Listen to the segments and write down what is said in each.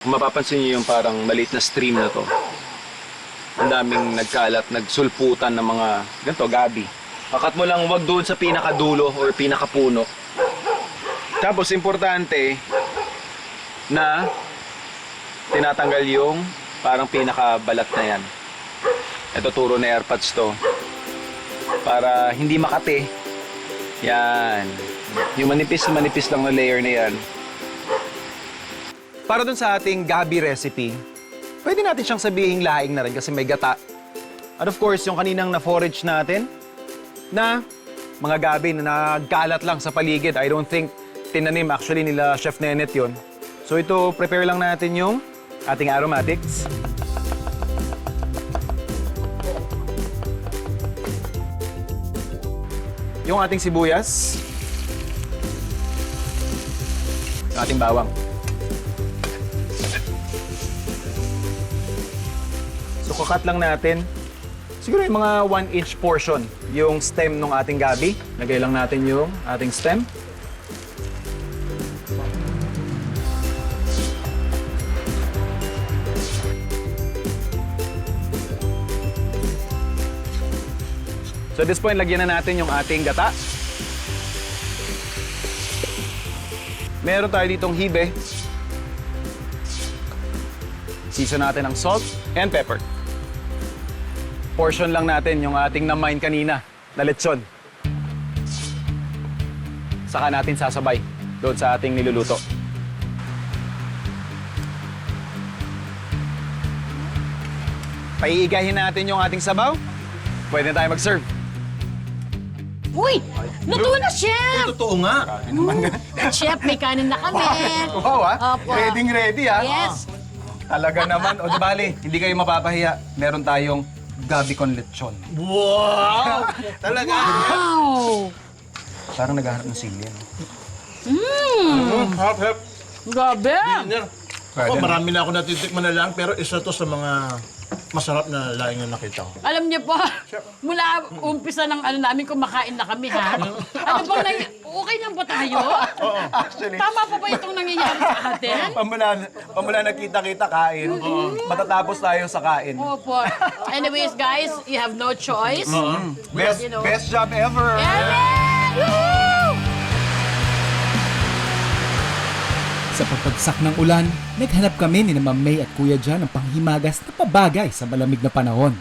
Kung mapapansin niyo yung parang maliit na stream na to, ang daming nagkalat, nagsulputan ng mga ganito, gabi. Pakat mo lang wag doon sa pinakadulo or pinakapuno. Tapos importante na tinatanggal yung parang pinakabalat na yan. Ito turo na airpods to. Para hindi makate. Yan. Yung manipis lang na layer na yan. Para dun sa ating gabi recipe, pwede natin siyang sabihing laing na rin kasi may gata. And of course, yung kaninang na-forage natin na mga gabi na nagkalat lang sa paligid. I don't think tinanim actually nila Chef Nenet yun. So ito, prepare lang natin yung ating aromatics. Yung ating sibuyas. Yung ating bawang. So, kukat lang natin. Siguro yung mga 1-inch portion yung stem ng ating gabi. Lagay lang natin yung ating stem. So, at this point, lagyan na natin yung ating gata. Meron tayo ditong hibe. Season natin ng salt and pepper. Portion lang natin yung ating na-mine kanina na lechon. Saka natin sasabay doon sa ating niluluto. Paiigahin natin yung ating sabaw. Pwede na tayo mag-serve. Uy! Luto na, Chef! Totoo nga. Chef, may kanin na kami. Wow, ha? Opo. Ready, ha? Yes. Talaga naman. O, di bali, hindi kayo mapapahiya. Meron tayong gabi con lechon. Wow! Talaga. Wow! Parang naghahanap ng sili, no? Hap. Grabe! Dinner. Ako, marami na ako natitikman na lang, pero isa to sa mga masarap na laing na nakita ko. Alam niyo po, mula umpisa ng namin, kumakain na kami, ha? Ano bang okay lang ba tayo? Actually, Tama pa ba itong nangyayari sa atin? pamula nagkita-kita kain, matatapos tayo sa kain. Opo. Anyways, guys, you have no choice. You know. Best job ever! Amen! Woo! Sa pagpagsak ng ulan, naghanap kami ni Ma'am May at Kuya Jan ng panghimagas na pabagay sa malamig na panahon.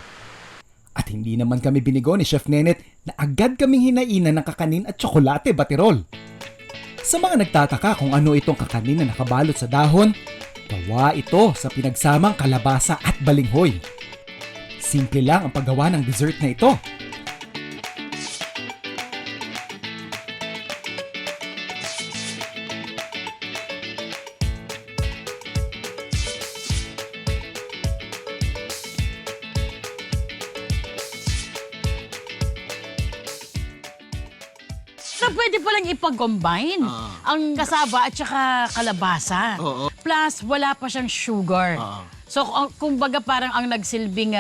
At hindi naman kami binigo ni Chef Nenet na agad kaming hinainan ng kakanin at tsokolate batirol. Sa mga nagtataka kung ano itong kakanin na nakabalot sa dahon, gawa ito sa pinagsamang kalabasa at balinghoy. Simple lang ang paggawa ng dessert na ito. So, pwede palang ipag-combine ang kasaba at saka kalabasa. Oo. Plus, wala pa siyang sugar. So, kumbaga parang ang nagsilbing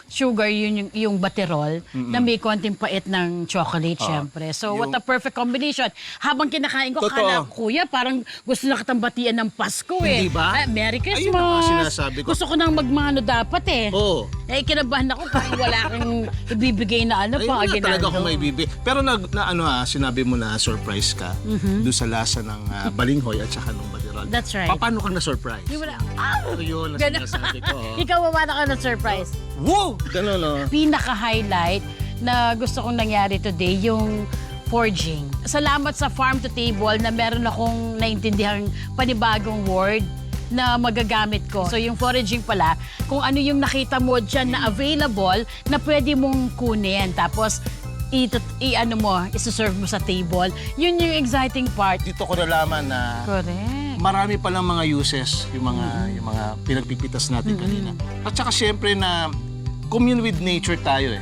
sugar yun yung baterol na may konting pait ng chocolate, syempre. So, what a perfect combination. Habang kinakain ko, Totoo. kala ko, kuya, parang gusto na kitang batian ng Pasko eh. Hindi ba? Merry Christmas. Ayun ang mga sinasabi ko. Gusto ko nang magmano dapat eh. Oo. Kinabahan ako parang wala kang ibibigay na Ay, pa. wala talaga aginaldo. akong may bibi. Pero sinabi mo na surprise ka doon sa lasa ng balinghoy at saka ng badirol. That's right. Paano ka na-surprise? Yung wala, Ito yun ang Ganun. sinasabi ko. Ikaw, wala ka ng surprise. Wow! Ganun, no? Pinaka-highlight na gusto kong nangyari today, yung foraging. Salamat sa Farm to Table na meron akong naintindihang panibagong word na magagamit ko. So yung foraging pala, kung ano yung nakita mo dyan na available na pwede mong kunin. Tapos, isuserve mo sa table. Yun yung exciting part. Dito ko nalaman na Correct. marami palang mga uses yung mga pinagpipitas natin kanina. At saka syempre na commune with nature tayo eh.